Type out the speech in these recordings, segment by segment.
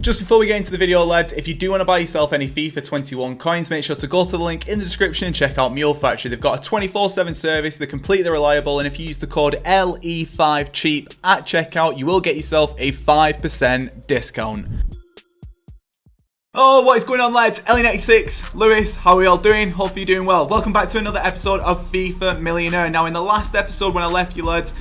Just before we get into the video, lads, if you do want to buy yourself any FIFA 21 coins, make sure to go to the link in the description and check out Mule Factory. They've got a 24/7 service, they're completely reliable, and if you use the code LE5CHEAP at checkout, you will get yourself a 5% discount. Oh, what is going on, lads? Ellie96, Lewis, how are we all doing? Hope you're doing well. Welcome back to another episode of FIFA Millionaire. Now, in the last episode when I left you, lads,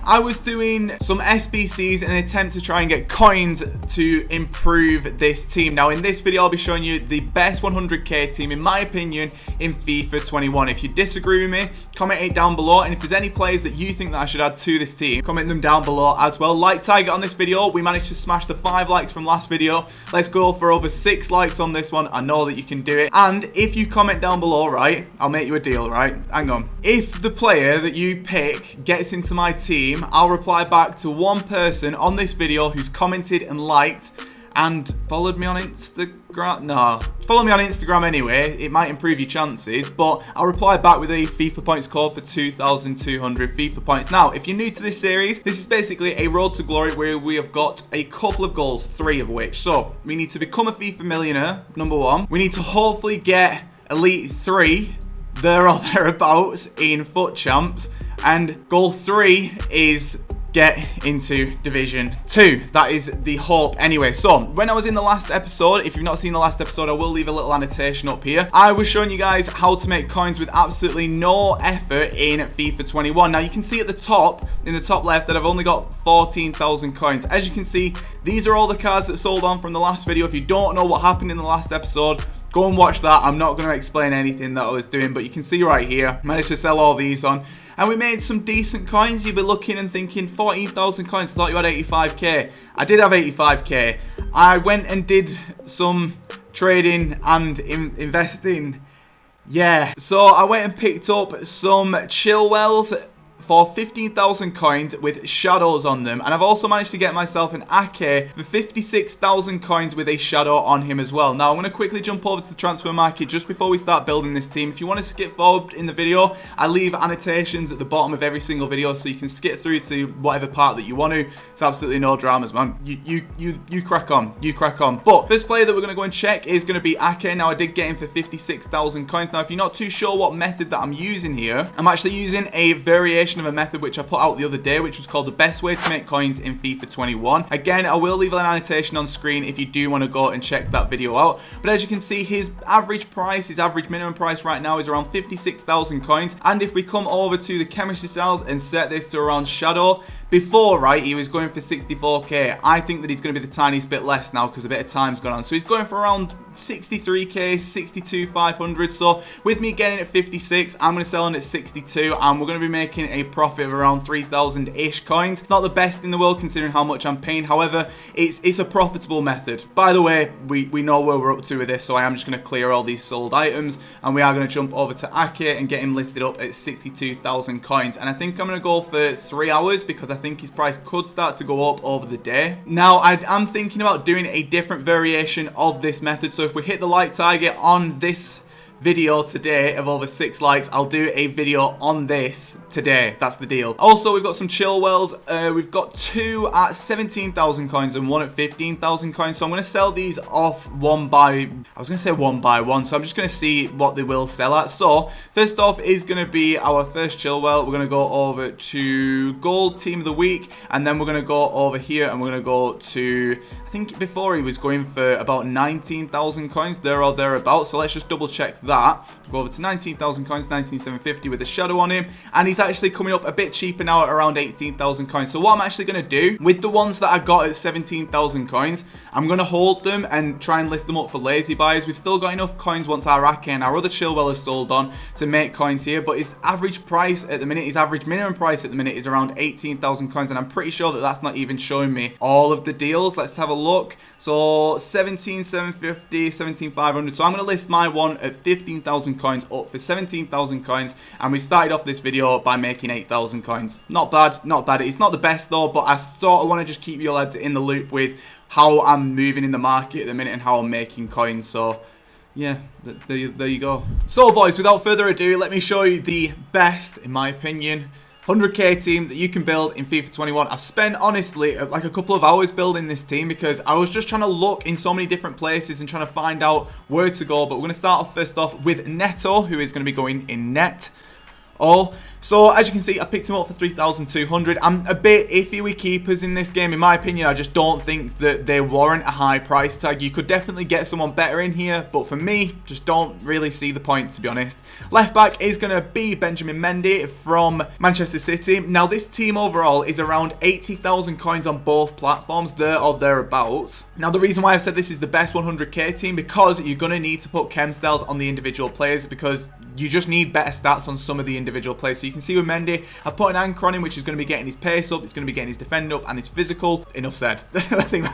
I was doing some SBCs in an attempt to try and get coins to improve this team. Now, in this video, I'll be showing you the best 100k team, in my opinion, in FIFA 21. If you disagree with me, comment it down below. And if there's any players that you think that I should add to this team, comment them down below as well. Like target on this video. We managed to smash the 5 likes from last video. Let's go for over 6 likes on this one. I know that you can do it. And if you comment down below, right, I'll make you a deal, right? Hang on. If the player that you pick gets into my team, I'll reply back to one person on this video who's commented and liked and followed me on Instagram. No, follow me on Instagram anyway. It might improve your chances, but I'll reply back with a FIFA points code for 2,200 FIFA points. Now, if you're new to this series, this is basically a road to glory where we have got a couple of goals, 3 of which. So, we need to become a FIFA millionaire, number 1. We need to hopefully get Elite 3, there or thereabouts, in Foot Champs. And goal 3 is get into Division 2. That is the hope anyway. So, when I was in the last episode, if you've not seen the last episode, I will leave a little annotation up here. I was showing you guys how to make coins with absolutely no effort in FIFA 21. Now, you can see at the top, in the top left, that I've only got 14,000 coins. As you can see, these are all the cards that sold on from the last video. If you don't know what happened in the last episode, go and watch that. I'm not going to explain anything that I was doing, but you can see right here, managed to sell all these on. And we made some decent coins. You'd be looking and thinking, 14,000 coins. I thought you had 85k. I did have 85k. I went and did some trading and investing. Yeah. So I went and picked up some Chilwells for 15,000 coins with shadows on them, and I've also managed to get myself an Ake for 56,000 coins with a shadow on him as well. Now I'm going to quickly jump over to the transfer market just before we start building this team. If you want to skip forward in the video, I leave annotations at the bottom of every single video so you can skip through to whatever part that you want to. It's absolutely no dramas, man. You crack on, you crack on. But first player that we're going to go and check is going to be Ake. Now I did get him for 56,000 coins. Now if you're not too sure what method that I'm using here, I'm actually using a variation of a method which I put out the other day, which was called the best way to make coins in FIFA 21. Again, I will leave an annotation on screen if you do want to go and check that video out. But as you can see, his average price, his average minimum price right now is around 56,000 coins. And if we come over to the chemistry styles and set this to around shadow, before, right, he was going for 64k. I think that he's going to be the tiniest bit less now because a bit of time's gone on. So he's going for around 63k, 62,500. So with me getting at 56, I'm going to sell him at 62, and we're going to be making a profit of around 3,000-ish coins. Not the best in the world considering how much I'm paying. However, it's a profitable method. By the way, we know where we're up to with this, so I am just going to clear all these sold items, and we are going to jump over to Ake and get him listed up at 62,000 coins. And I think I'm going to go for 3 hours because I think his price could start to go up over the day. Now, I'm thinking about doing a different variation of this method. So if we hit the like target on this video today of over 6 likes, I'll do a video on this today. That's the deal. Also, we've got some Chilwells. We've got 2 at 17,000 coins and 1 at 15,000 coins. So I'm going to sell these off one by one. So I'm just going to see what they will sell at. So first off is going to be our first Chilwell. We're going to go over to Gold Team of the Week, and then we're going to go over here and we're going to go to, I think before he was going for about 19,000 coins, there or thereabouts. So let's just double check that. Go over to 19,000 coins, 19,750 with a shadow on him, and he's actually coming up a bit cheaper now at around 18,000 coins. So what I'm actually going to do with the ones that I got at 17,000 coins, I'm going to hold them and try and list them up for lazy buys. We've still got enough coins once our Ake and our other Chilwell is sold on to make coins here, but his average price at the minute, his average minimum price at the minute is around 18,000 coins, and I'm pretty sure that that's not even showing me all of the deals. Let's have a look. So 17,750, 17,500. So I'm going to list my one at 15,000 coins up for 17,000 coins, and we started off this video by making 8,000 coins. Not bad, not bad. It's not the best though, but I sort of want to just keep you lads in the loop with how I'm moving in the market at the minute and how I'm making coins. So yeah, there you go. So boys, without further ado, let me show you the best, in my opinion, 100k team that you can build in FIFA 21. I've spent, honestly, like a couple of hours building this team because I was just trying to look in so many different places and trying to find out where to go. But we're going to start off first off with Neto, who is going to be going in net. So as you can see, I picked him up for 3,200. I'm a bit iffy with keepers in this game. In my opinion, I just don't think that they warrant a high price tag. You could definitely get someone better in here, but for me, just don't really see the point, to be honest. Left back is going to be Benjamin Mendy from Manchester City. Now, this team overall is around 80,000 coins on both platforms, there or thereabouts. Now, the reason why I've said this is the best 100k team, because you're going to need to put chem styles on the individual players, because you just need better stats on some of the individual players. So you can see with Mendy, I've put an anchor on him, which is going to be getting his pace up, it's going to be getting his defend up, and his physical. Enough said. I think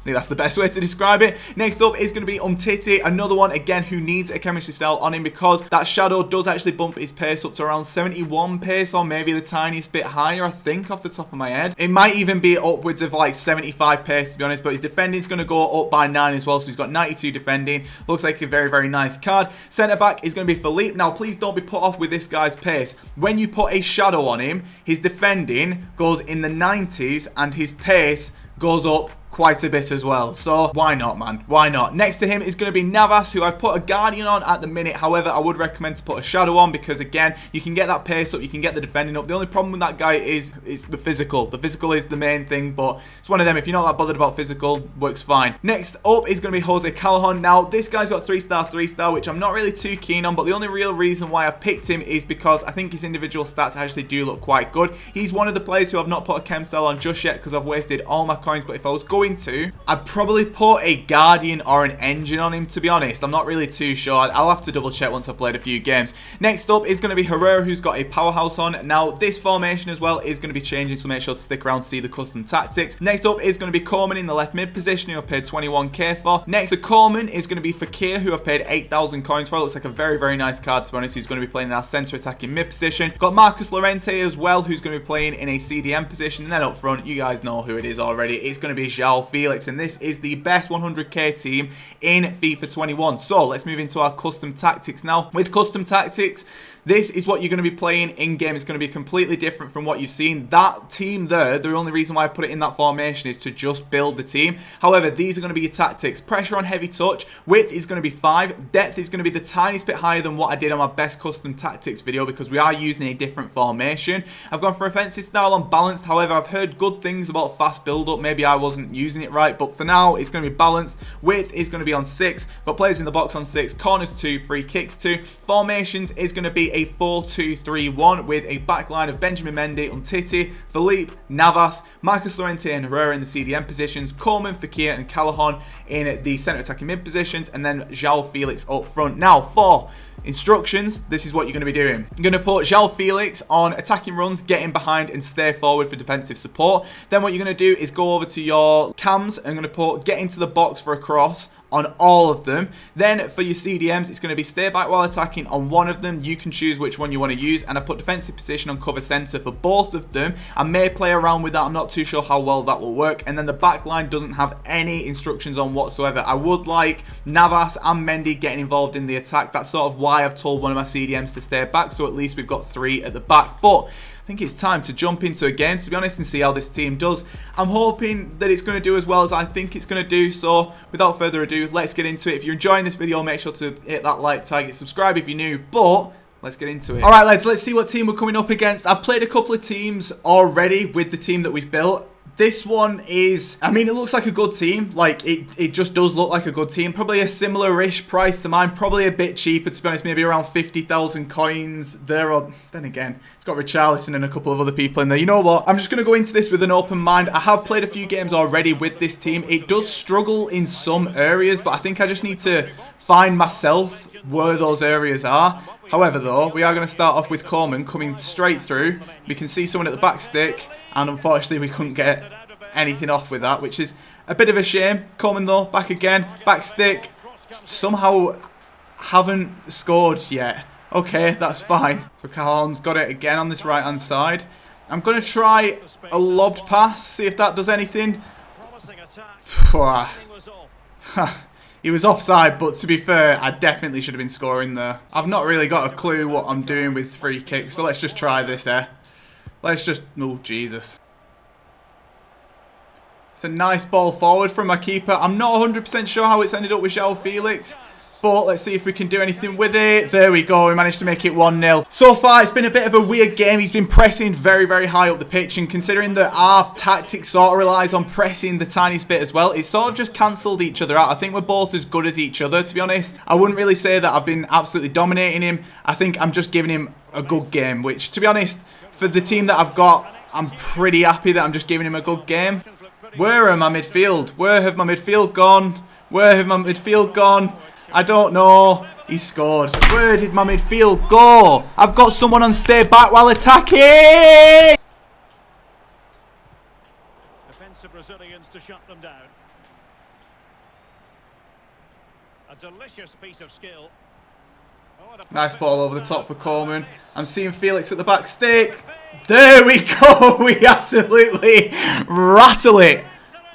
that's the best way to describe it. Next up is going to be Umtiti, another one, again, who needs a chemistry style on him, because that shadow does actually bump his pace up to around 71 pace, or maybe the tiniest bit higher, I think, off the top of my head. It might even be upwards of like 75 pace, to be honest, but his defending is going to go up by 9 as well, so he's got 92 defending. Looks like a very, very nice card. Centre back is going to be Philippe. Now, please don't be put off with this guy's pace. When you put a shadow on him, his defending goes in the 90s and his pace goes up quite a bit as well. So why not, man? Why not? Next to him is going to be Navas, who I've put a Guardian on at the minute. However, I would recommend to put a shadow on because, again, you can get that pace up, you can get the defending up. The only problem with that guy is the physical. The physical is the main thing, but it's one of them. If you're not that bothered about physical, works fine. Next up is going to be Jose Callahan. Now, this guy's got 3-star, 3-star, which I'm not really too keen on, but the only real reason why I've picked him is because I think his individual stats actually do look quite good. He's one of the players who I've not put a chem style on just yet because I've wasted all my coins, but if I was going to, I'd probably put a Guardian or an Engine on him, to be honest. I'm not really too sure. I'll have to double check once I've played a few games. Next up is going to be Herrera, who's got a powerhouse on. Now, this formation as well is going to be changing, so make sure to stick around to see the custom tactics. Next up is going to be Coleman in the left mid position, who I've paid 21k for. Next to Coleman is going to be Fakir, who I've paid 8,000 coins for. Looks like a very, very nice card, to be honest. Who's going to be playing in our centre attacking mid position. Got Marcus Llorente as well, who's going to be playing in a CDM position. And then up front, you guys know who it is already. It's going to be João Felix, and this is the best 100k team in FIFA 21. So let's move into our custom tactics now. With custom tactics, this is what you're going to be playing in game. It's going to be completely different from what you've seen. That team there, the only reason why I put it in that formation is to just build the team. However, these are going to be your tactics. Pressure on heavy touch. Width is going to be 5. Depth is going to be the tiniest bit higher than what I did on my best custom tactics video because we are using a different formation. I've gone for offensive style on balanced. However, I've heard good things about fast build up. Maybe I wasn't using it right, but for now, it's going to be balanced. Width is going to be on 6. Got players in the box on 6. Corners 2. Free kicks 2. Formations is going to be a 4-2-3-1 with a backline of Benjamin Mendy, Umtiti, Philippe, Navas, Marcus Llorente and Herrera in the CDM positions, Coleman, Fakir and Callahan in the centre attacking mid positions, and then João Felix up front. Now, for instructions, this is what you're going to be doing. You're going to put João Felix on attacking runs, get in behind and stay forward for defensive support. Then what you're going to do is go over to your cams and going to put get into the box for a cross on all of them. Then for your CDMs, it's going to be stay back while attacking on one of them. You can choose which one you want to use, and I put defensive position on cover center for both of them. I may play around with that. I'm not too sure how well that will work. And then the back line doesn't have any instructions on whatsoever. I would like Navas and Mendy getting involved in the attack. That's sort of why I've told one of my CDMs to stay back, so at least we've got 3 at the back. But I think it's time to jump into a game, to be honest, and see how this team does. I'm hoping that it's going to do as well as I think it's going to do. So without further ado, let's get into it. If you're enjoying this video, make sure to hit that like tag, subscribe if you're new, but let's get into it. All right, lads, let's see what team we're coming up against. I've played a couple of teams already with the team that we've built. This one is, I mean, it looks like a good team. Like, it just does look like a good team. Probably a similar-ish price to mine. Probably a bit cheaper, to be honest. Maybe around 50,000 coins there. Or then again, it's got Richarlison and a couple of other people in there. You know what? I'm just going to go into this with an open mind. I have played a few games already with this team. It does struggle in some areas, but I think I just need to find myself where those areas are. However, though, we are going to start off with Coleman coming straight through. We can see someone at the back stick, and unfortunately we couldn't get anything off with that, which is a bit of a shame. Coleman, though, back again, back stick. Somehow haven't scored yet. Okay, that's fine. So Callahan's got it again on this right-hand side. I'm going to try a lobbed pass, see if that does anything. He was offside, but to be fair, I definitely should have been scoring there. I've not really got a clue what I'm doing with free kicks, so let's just try this here. Let's just... Oh, Jesus. It's a nice ball forward from my keeper. I'm not 100% sure how it's ended up with João Felix. But let's see if we can do anything with it. There we go. We managed to make it 1-0. So far, it's been a bit of a weird game. He's been pressing very, very high up the pitch. And considering that our tactic sort of relies on pressing the tiniest bit as well, it's sort of just cancelled each other out. I think we're both as good as each other, to be honest. I wouldn't really say that I've been absolutely dominating him. I think I'm just giving him a good game, which, to be honest, for the team that I've got, I'm pretty happy that I'm just giving him a good game. Where are my midfield? Where have my midfield gone? Where have my midfield gone? I don't know. He scored. Where did my midfield go? I've got someone on stay back while attacking. Defensive Brazilians to shut them down. A delicious piece of skill. Nice ball over the top for Coleman. I'm seeing Felix at the back stick. There we go. We absolutely rattle it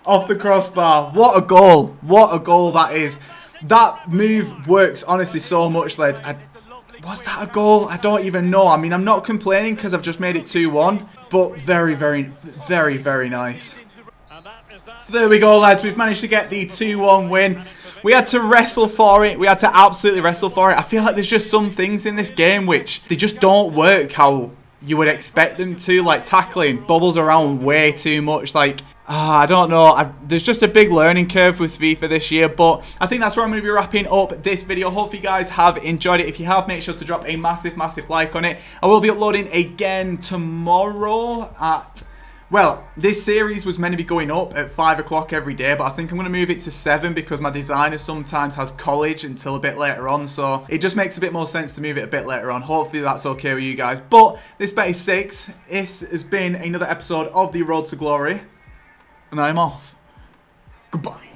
off the crossbar. What a goal. What a goal that is. That move works honestly so much, lads. Was that a goal? I don't even know. I mean, I'm not complaining because I've just made it 2-1. But very, very, very, very nice. So there we go, lads. We've managed to get the 2-1 win. We had to wrestle for it. We had to absolutely wrestle for it. I feel like there's just some things in this game which they just don't work how you would expect them to. Like tackling bubbles around way too much. Like, I don't know. There's just a big learning curve with FIFA this year. But I think that's where I'm going to be wrapping up this video. Hope you guys have enjoyed it. If you have, make sure to drop a massive, massive like on it. I will be uploading again tomorrow at... Well, this series was meant to be going up at 5 o'clock every day, but I think I'm going to move it to 7 because my designer sometimes has college until a bit later on, so it just makes a bit more sense to move it a bit later on. Hopefully that's okay with you guys. But this bet is 6. This has been another episode of The Road to Glory, and I'm off. Goodbye.